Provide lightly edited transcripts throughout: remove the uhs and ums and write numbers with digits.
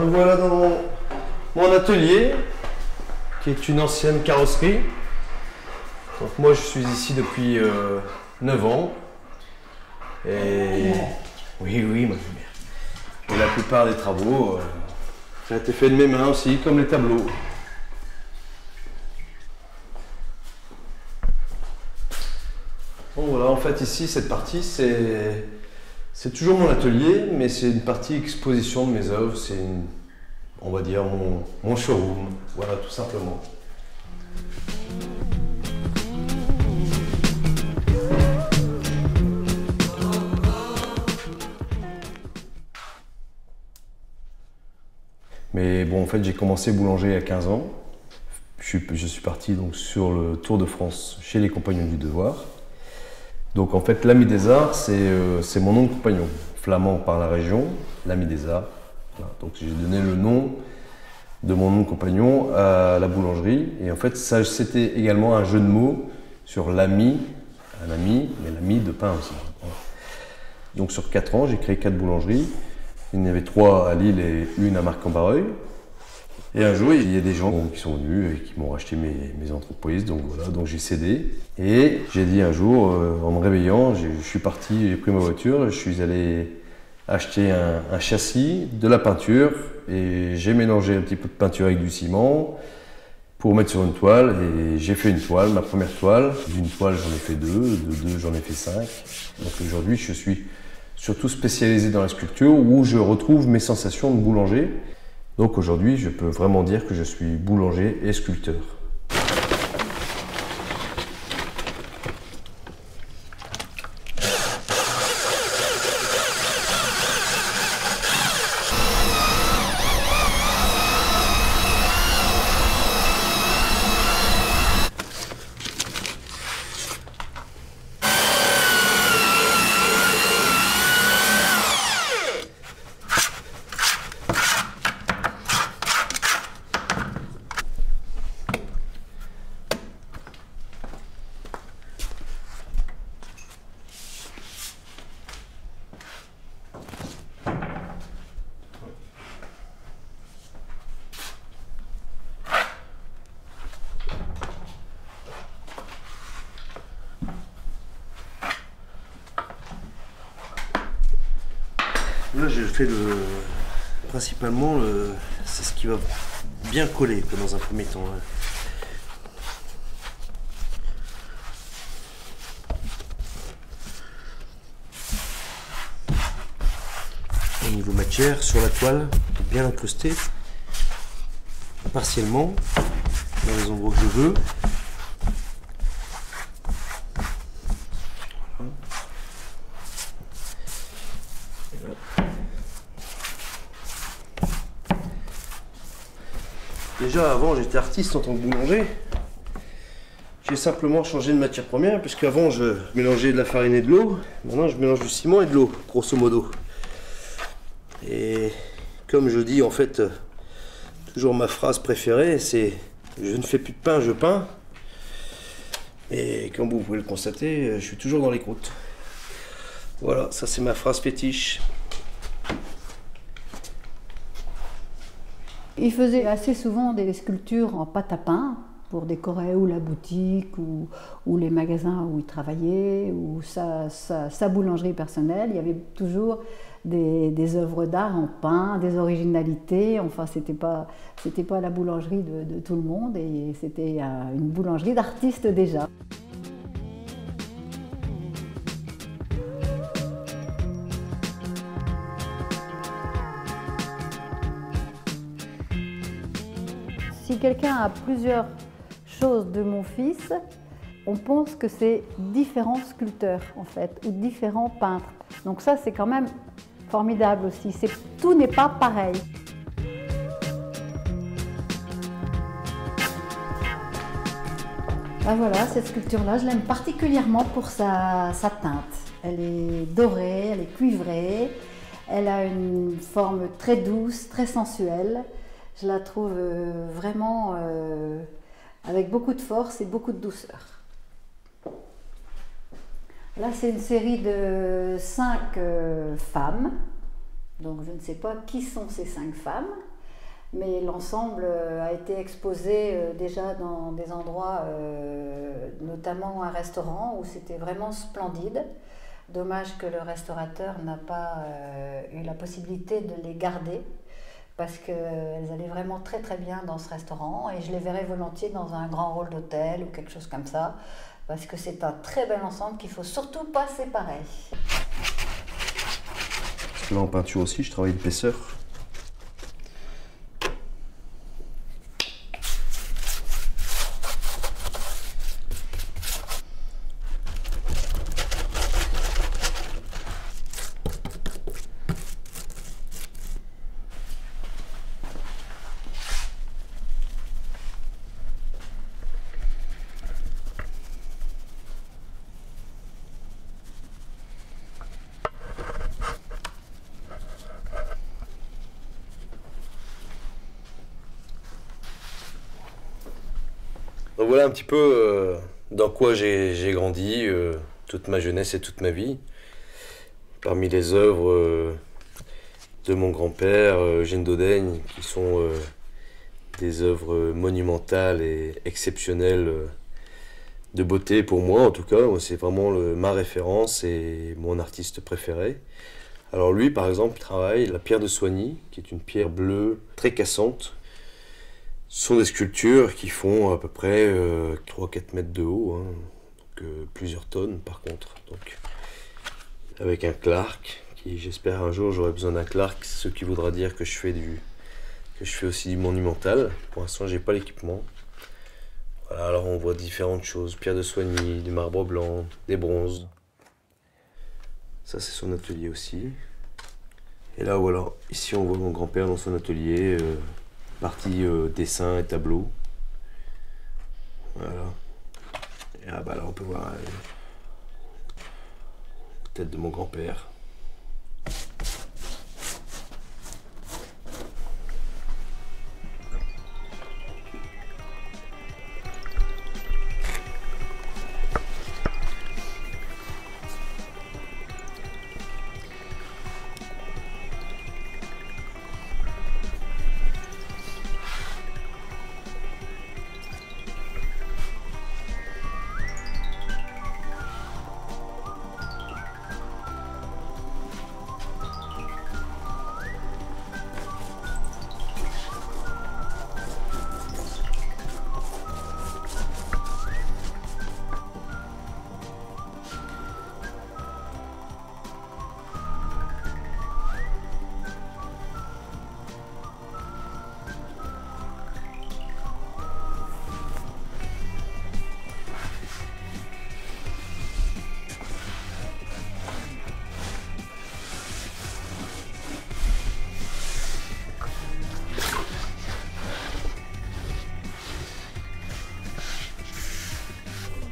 me voilà dans mon atelier, qui est une ancienne carrosserie. Donc moi je suis ici depuis 9 ans. Et oui, ma mère. Et la plupart des travaux, ça a été fait de mes mains aussi, comme les tableaux. Bon voilà, en fait ici, cette partie, c'est toujours mon atelier, mais c'est une partie exposition de mes œuvres, c'est, on va dire, mon showroom, voilà, tout simplement. Mais bon, en fait, j'ai commencé boulanger à 15 ans. Je suis parti donc sur le Tour de France chez les Compagnons du Devoir. Donc en fait, l'Ami des Arts, c'est mon nom de compagnon. Flamand par la région, l'Ami des Arts. Voilà. Donc j'ai donné le nom de mon nom de compagnon à la boulangerie. Et en fait, ça c'était également un jeu de mots sur l'ami, un ami, mais l'ami de pain aussi. Voilà. Donc sur 4 ans, j'ai créé 4 boulangeries. Il y en avait 3 à Lille et une à Marc-en-Barreuil. Et un jour, il y a des gens qui sont venus et qui m'ont racheté mes entreprises, donc voilà, donc j'ai cédé. Et j'ai dit un jour, en me réveillant, je suis parti, j'ai pris ma voiture, je suis allé acheter un châssis, de la peinture, et j'ai mélangé un petit peu de peinture avec du ciment pour mettre sur une toile, et j'ai fait une toile, ma première toile. D'une toile, j'en ai fait 2, de 2, j'en ai fait 5. Donc aujourd'hui, je suis surtout spécialisé dans la sculpture, où je retrouve mes sensations de boulanger. Donc aujourd'hui, je peux vraiment dire que je suis boulanger et sculpteur. Là, je fais principalement, c'est ce qui va bien coller dans un premier temps. Au niveau matière, sur la toile, bien incrusté, partiellement, dans les endroits que je veux. Déjà avant j'étais artiste en tant que boulanger. J'ai simplement changé de matière première, puisque avant je mélangeais de la farine et de l'eau. Maintenant je mélange du ciment et de l'eau, grosso modo. Et comme je dis en fait, toujours ma phrase préférée, c'est « je ne fais plus de pain, je peins ». Et comme vous pouvez le constater, je suis toujours dans les croûtes. Voilà, ça c'est ma phrase fétiche. Il faisait assez souvent des sculptures en pâte à pain pour décorer ou la boutique ou les magasins où il travaillait ou sa boulangerie personnelle. Il y avait toujours des œuvres d'art en pain, des originalités. Enfin, c'était pas la boulangerie de tout le monde, et c'était une boulangerie d'artistes déjà. Si quelqu'un a plusieurs choses de mon fils, on pense que c'est différents sculpteurs en fait, ou différents peintres. Donc ça c'est quand même formidable aussi, tout n'est pas pareil. Ben voilà, cette sculpture-là, je l'aime particulièrement pour sa teinte. Elle est dorée, elle est cuivrée, elle a une forme très douce, très sensuelle. Je la trouve vraiment avec beaucoup de force et beaucoup de douceur. Là, c'est une série de 5 femmes. Donc, je ne sais pas qui sont ces 5 femmes. mais l'ensemble a été exposé déjà dans des endroits, notamment un restaurant où c'était vraiment splendide. Dommage que le restaurateur n'a pas eu la possibilité de les garder, parce qu'elles allaient vraiment très très bien dans ce restaurant, et je les verrais volontiers dans un grand hall d'hôtel ou quelque chose comme ça, parce que c'est un très bel ensemble qu'il ne faut surtout pas séparer. Là en peinture aussi, je travaille l'épaisseur. Donc voilà un petit peu dans quoi j'ai grandi toute ma jeunesse et toute ma vie. Parmi les œuvres de mon grand-père, Eugène Daudaigne, qui sont des œuvres monumentales et exceptionnelles de beauté pour moi en tout cas. C'est vraiment ma référence et mon artiste préféré. Alors lui par exemple travaille la pierre de Soigny, qui est une pierre bleue très cassante. Ce sont des sculptures qui font à peu près 3-4 mètres de haut, hein, donc plusieurs tonnes par contre. Donc, avec un Clark, qui j'espère un jour j'aurai besoin d'un Clark, ce qui voudra dire que je fais aussi du monumental. Pour l'instant j'ai pas l'équipement. Voilà, alors on voit différentes choses, pierre de Soigny, du marbre blanc, des bronzes. Ça c'est son atelier aussi. Et là voilà, ici on voit mon grand-père dans son atelier. Partie dessin et tableau. Voilà. Et là on peut voir la tête de mon grand-père.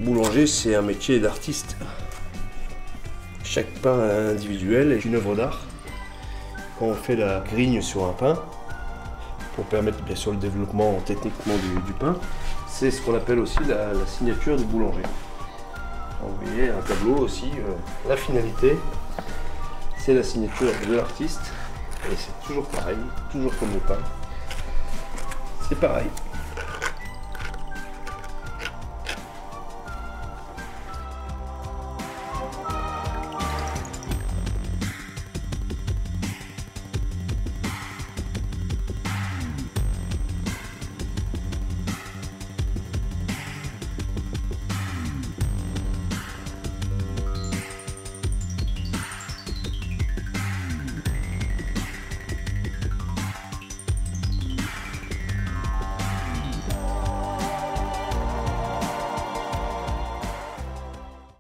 Boulanger, c'est un métier d'artiste. Chaque pain individuel est une œuvre d'art. Quand on fait la grigne sur un pain, pour permettre bien sûr le développement techniquement du pain, c'est ce qu'on appelle aussi la signature du boulanger. Donc, vous voyez, un tableau aussi, la finalité, c'est la signature de l'artiste. Et c'est toujours pareil, toujours comme le pain. C'est pareil.